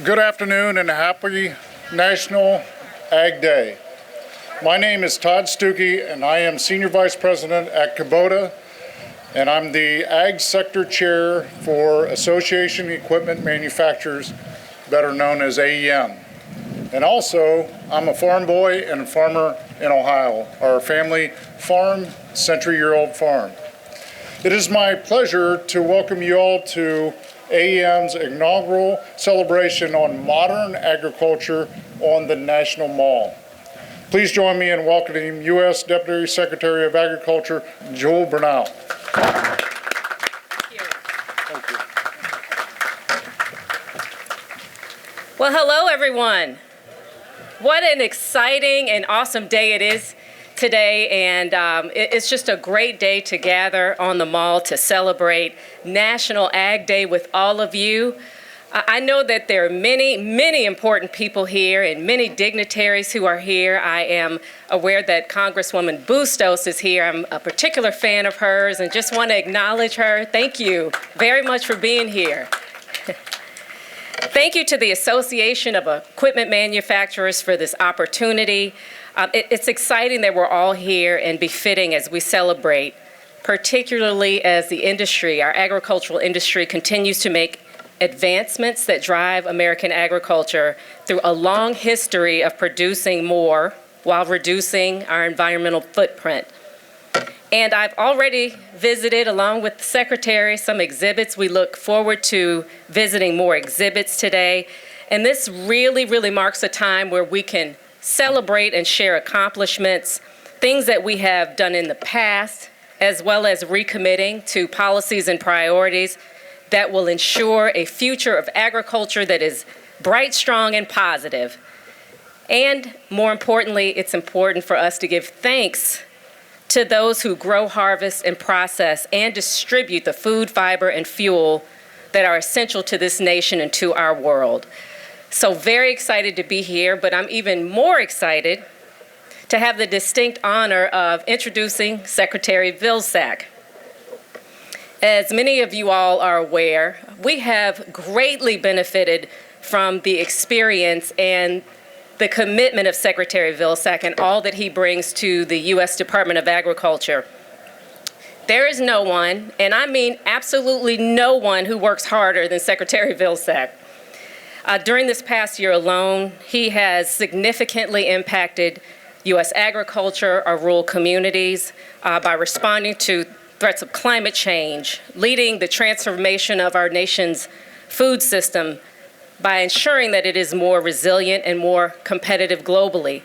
Good afternoon and happy National Ag Day. My name is Todd Stuckey and I am Senior Vice President at Kubota, and I'm the Ag Sector Chair for Association Equipment Manufacturers, better known as AEM. And also, I'm a farm boy and a farmer in Ohio. Our family farm, century-year-old farm. It is my pleasure to welcome you all to AEM's inaugural celebration on modern agriculture on the National Mall. Please join me in welcoming U.S. Deputy Secretary of Agriculture, Joel Bronaugh. Thank you. Well, hello, everyone. What an exciting and awesome day it is today, and it's just a great day to gather on the mall to celebrate National Ag Day with all of you. I know that there are many important people here and many dignitaries who are here. I am aware that Congresswoman Bustos is here. I'm a particular fan of hers and just want to acknowledge her. Thank you very much for being here. Thank you to the Association of Equipment Manufacturers for this opportunity. It's exciting that we're all here and befitting as we celebrate, particularly as the industry, our agricultural industry, continues to make advancements that drive American agriculture through a long history of producing more while reducing our environmental footprint. And I've already visited, along with the Secretary, some exhibits. We look forward to visiting more exhibits today. And this really marks a time where we can celebrate and share accomplishments, things that we have done in the past, as well as recommitting to policies and priorities that will ensure a future of agriculture that is bright, strong, and positive. And more importantly, it's important for us to give thanks to those who grow, harvest, and process and distribute the food, fiber, and fuel that are essential to this nation and to our world. So very excited to be here, but I'm even more excited to have the distinct honor of introducing Secretary Vilsack. As many of you all are aware, we have greatly benefited from the experience and the commitment of Secretary Vilsack and all that he brings to the U.S. Department of Agriculture. There is no one, and I mean absolutely no one, who works harder than Secretary Vilsack. During this past year alone, he has significantly impacted U.S. agriculture, our rural communities, by responding to threats of climate change, leading the transformation of our nation's food system by ensuring that it is more resilient and more competitive globally.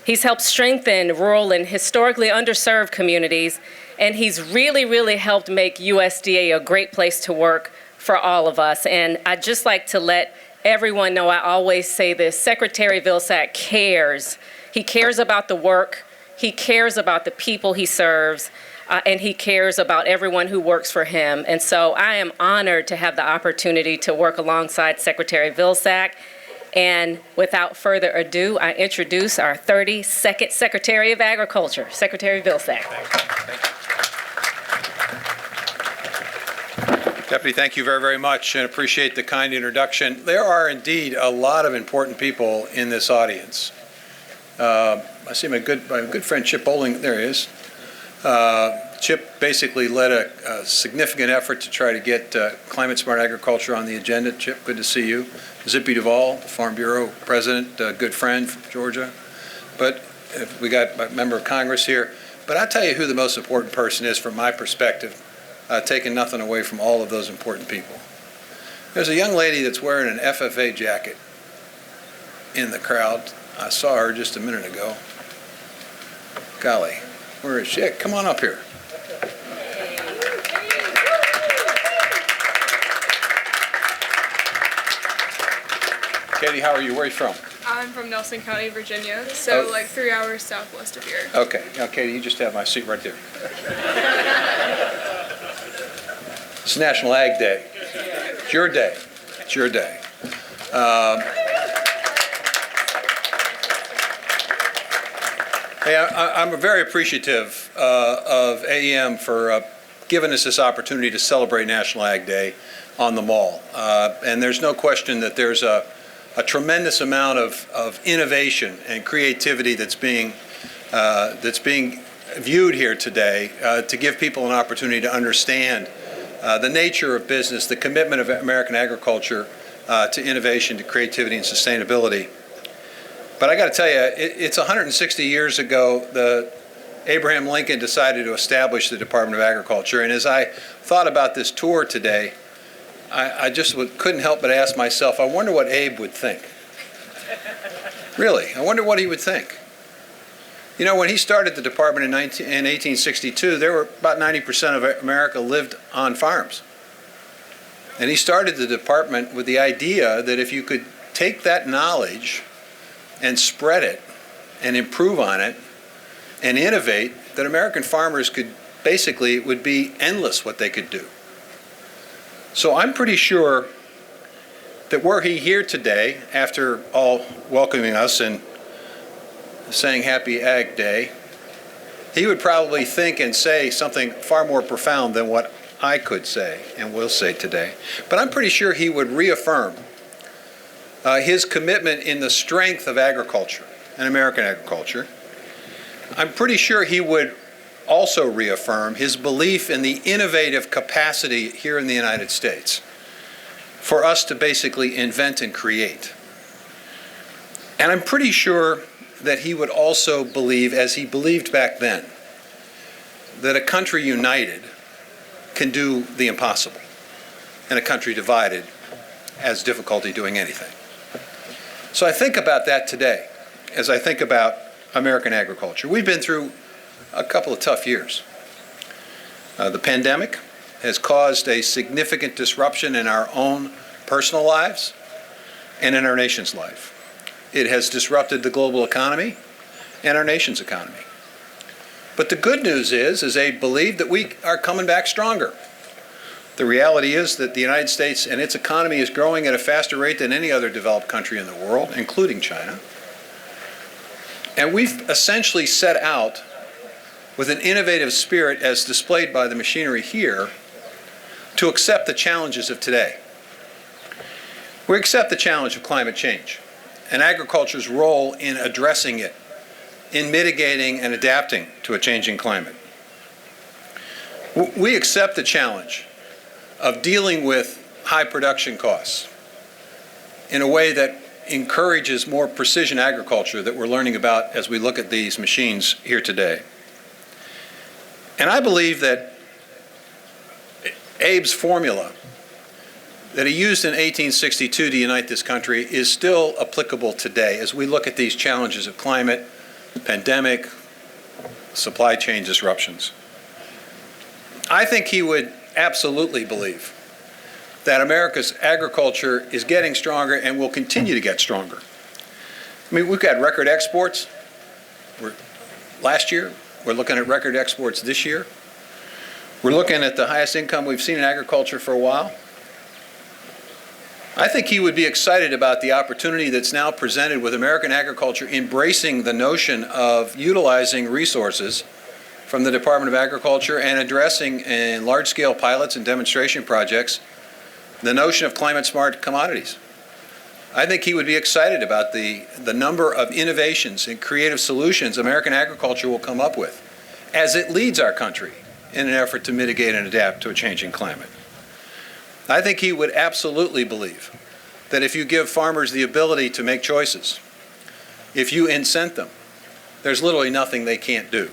He's helped strengthen rural and historically underserved communities, and he's really helped make USDA a great place to work for all of us. And I'd just like to let everyone know, I always say this, Secretary Vilsack cares. He cares about the work, he cares about the people he serves, and he cares about everyone who works for him. And so I am honored to have the opportunity to work alongside Secretary Vilsack. And without further ado, I introduce our 32nd Secretary of Agriculture, Secretary Vilsack. Thank you. Deputy, thank you very much and appreciate the kind introduction. There are indeed a lot of important people in this audience. I see my good friend Chip Bowling, there he is. Chip basically led a significant effort to try to get climate-smart agriculture on the agenda. Chip, good to see you. Zippy Duvall, the Farm Bureau President, a good friend from Georgia. But we got a member of Congress here. But I'll tell you who the most important person is from my perspective, taking nothing away from all of those important people. There's a young lady that's wearing an FFA jacket in the crowd. I saw her just a minute ago. Golly. Where is she? Come on up here. Katie, how are you? Where are you from? I'm from Nelson County, Virginia, so like 3 hours southwest of here. Okay. Now, Katie, you just have my seat right there. It's National Ag Day. It's your day. It's your day. Hey, I'm very appreciative of AEM for giving us this opportunity to celebrate National Ag Day on the Mall. And there's no question that there's a a tremendous amount of innovation and creativity that's being viewed here today to give people an opportunity to understand the nature of business, the commitment of American agriculture to innovation, to creativity and sustainability. But I got to tell you, it's 160 years ago Abraham Lincoln decided to establish the Department of Agriculture. And as I thought about this tour today, I just couldn't help but ask myself, I wonder what Abe would think. Really, I wonder what he would think. You know, when he started the department in 1862, there were about 90% of America lived on farms. And he started the department with the idea that if you could take that knowledge and spread it and improve on it and innovate, that American farmers could basically, it would be endless what they could do. So I'm pretty sure that were he here today, after all welcoming us and saying Happy Ag Day, he would probably think and say something far more profound than what I could say and will say today. But I'm pretty sure he would reaffirm his commitment in the strength of agriculture and American agriculture. I'm pretty sure he would also reaffirm his belief in the innovative capacity here in the United States for us to basically invent and create. And I'm pretty sure that he would also believe, as he believed back then, that a country united can do the impossible, and a country divided has difficulty doing anything. So I think about that today as I think about American agriculture. We've been through a couple of tough years. The pandemic has caused a significant disruption in our own personal lives and in our nation's life. It has disrupted the global economy and our nation's economy. But the good news is Abe believed, that we are coming back stronger. The reality is that the United States and its economy is growing at a faster rate than any other developed country in the world, including China. And we've essentially set out with an innovative spirit, as displayed by the machinery here, to accept the challenges of today. We accept the challenge of climate change and agriculture's role in addressing it, in mitigating and adapting to a changing climate. We accept the challenge of dealing with high production costs in a way that encourages more precision agriculture that we're learning about as we look at these machines here today. And I believe that Abe's formula that he used in 1862 to unite this country is still applicable today as we look at these challenges of climate, pandemic, supply chain disruptions. I think he would absolutely believe that America's agriculture is getting stronger and will continue to get stronger. I mean, we've got record exports. Last year, we're looking at record exports this year. We're looking at the highest income we've seen in agriculture for a while. I think he would be excited about the opportunity that's now presented with American agriculture embracing the notion of utilizing resources from the Department of Agriculture and addressing in large-scale pilots and demonstration projects the notion of climate-smart commodities. I think he would be excited about the number of innovations and creative solutions American agriculture will come up with as it leads our country in an effort to mitigate and adapt to a changing climate. I think he would absolutely believe that if you give farmers the ability to make choices, if you incent them, there's literally nothing they can't do.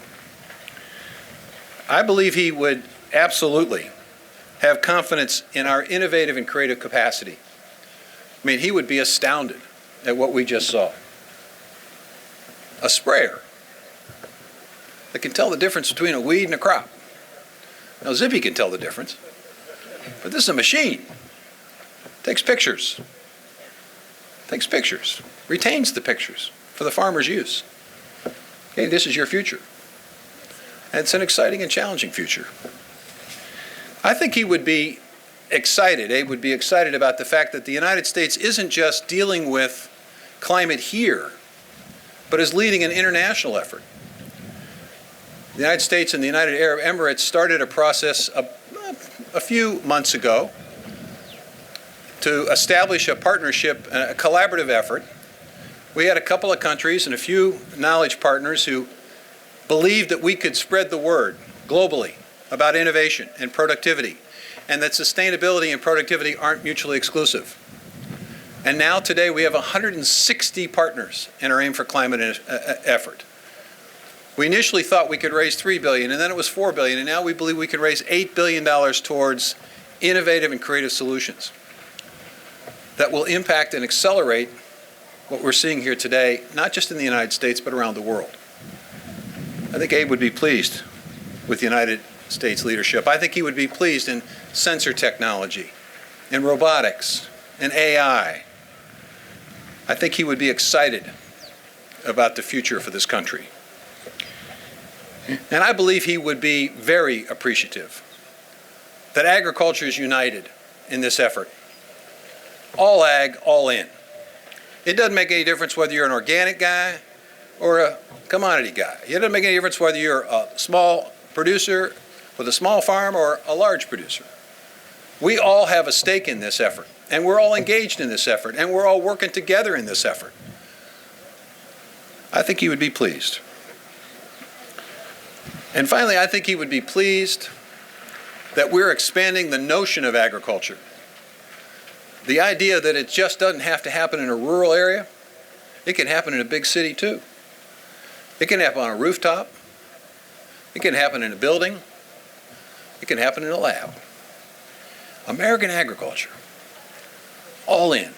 I believe he would absolutely have confidence in our innovative and creative capacity. I mean, he would be astounded at what we just saw. A sprayer that can tell the difference between a weed and a crop. Now, Zippy can tell the difference, but this is a machine. Takes pictures, retains the pictures for the farmer's use. Okay, this is your future. And it's an exciting and challenging future. I think he would be excited, Abe would be excited about the fact that the United States isn't just dealing with climate here, but is leading an international effort. The United States and the United Arab Emirates started a process a few months ago to establish a partnership, a collaborative effort. We had a couple of countries and a few knowledge partners who believed that we could spread the word globally about innovation and productivity, and that sustainability and productivity aren't mutually exclusive. And now today we have 160 partners in our Aim for Climate effort. We initially thought we could raise $3 billion, and then it was $4 billion, and now we believe we can raise $8 billion towards innovative and creative solutions that will impact and accelerate what we're seeing here today, not just in the United States, but around the world. I think Abe would be pleased with the United States leadership. I think he would be pleased in sensor technology, in robotics, in AI. I think he would be excited about the future for this country. And I believe he would be very appreciative that agriculture is united in this effort. All ag, all in. It doesn't make any difference whether you're an organic guy or a commodity guy. It doesn't make any difference whether you're a small producer with a small farm or a large producer. We all have a stake in this effort, and we're all engaged in this effort, and we're all working together in this effort. I think he would be pleased. And finally, I think he would be pleased that we're expanding the notion of agriculture. The idea that it just doesn't have to happen in a rural area, it can happen in a big city too. It can happen on a rooftop, it can happen in a building, it can happen in a lab. American agriculture, all in.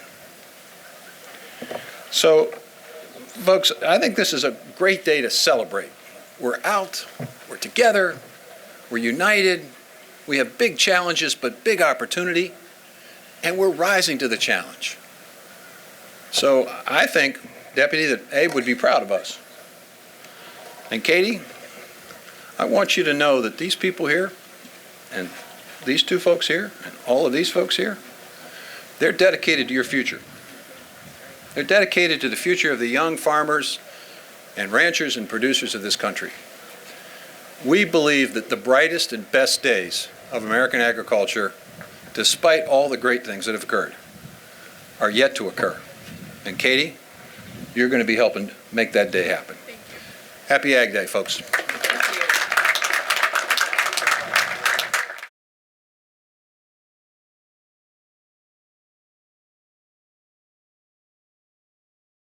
So, folks, I think this is a great day to celebrate. We're out, we're together, we're united, we have big challenges but big opportunity, and we're rising to the challenge. So I think, Deputy, that Abe would be proud of us. And Katie, I want you to know that these people here, and these two folks here, and all of these folks here, they're dedicated to your future. They're dedicated to the future of the young farmers and ranchers and producers of this country. We believe that the brightest and best days of American agriculture, despite all the great things that have occurred, are yet to occur. And Katie, you're going to be helping make that day happen. Thank you. Happy Ag Day, folks.